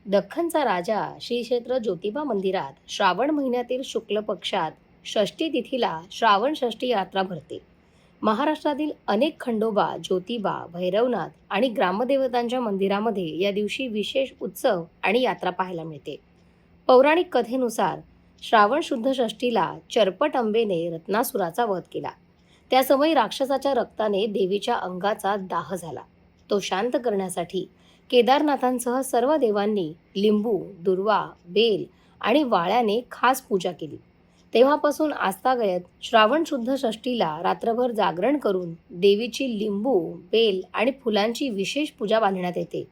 दख्खनचा राजा श्री क्षेत्र ज्योतिबा मंदिरात श्रावण महिन्यातील शुक्ल पक्षात षष्ठी तिथीला श्रावण षष्ठी यात्रा भरते. महाराष्ट्रातील अनेक खंडोबा, ज्योतिबा, भैरवनाथ आणि ग्रामदेवतांच्या मंदिरामध्ये या दिवशी विशेष उत्सव आणि यात्रा पाहायला मिळते. पौराणिक कथेनुसार श्रावण शुद्ध षष्ठीला चरपट अंबेने रत्नासुराचा वध केला. त्या समयी राक्षसाच्या रक्ताने देवीच्या अंगाचा दाह झाला. तो शांत करण्यासाठी केदारनाथांसह सर्व देवांनी लिंबू, दुर्वा, बेल आणि वाळ्याने खास पूजा केली. तेव्हापासून आजतागयत श्रावण शुद्ध षष्ठीला रात्रभर जागरण करून देवीची लिंबू, बेल आणि फुलांची विशेष पूजा बांधण्यात येते.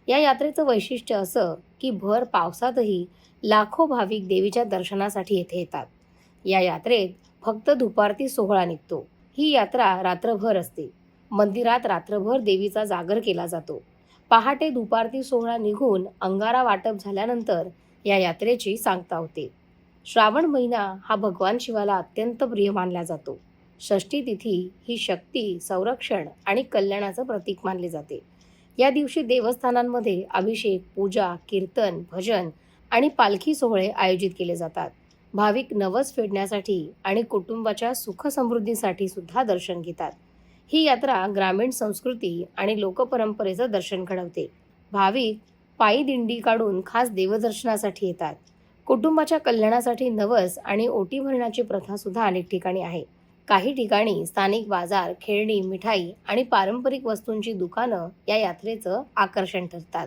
या यात्रेचं वैशिष्ट्य असं की भर पावसातही लाखो भाविक देवीच्या दर्शनासाठी येथे येतात. या यात्रेत फक्त दुपारती सोहळा निघतो. ही यात्रा रात्रभर असते. मंदिरात रात्रभर देवीचा जागर केला जातो. पहाटे दुपारती सोहळा निघून अंगारा वाटप झाल्यानंतर या यात्रेची सांगता होते. श्रावण महिना हा भगवान शिवाला अत्यंत प्रिय मानला जातो. षष्ठी तिथी ही शक्ती, संरक्षण आणि कल्याणाचं प्रतीक मानले जाते. या दिवशी देवस्थानांमध्ये अभिषेक, पूजा, कीर्तन, भजन आणि पालखी सोहळे आयोजित केले जातात. भाविक नवस फेडण्यासाठी आणि कुटुंबाच्या सुख समृद्धीसाठी सुद्धा दर्शन घेतात. ही यात्रा ग्रामीण संस्कृती आणि लोकपरंपरेचं दर्शन घडवते. भाविक पायी दिंडी काढून खास देवदर्शनासाठी येतात. कुटुंबाच्या कल्याणासाठी नवस आणि ओटी भरण्याची प्रथा सुद्धा अनेक ठिकाणी आहे. काही ठिकाणी स्थानिक बाजार, खेळणी, मिठाई आणि पारंपरिक वस्तूंची दुकानं या यात्रेचं आकर्षण ठरतात.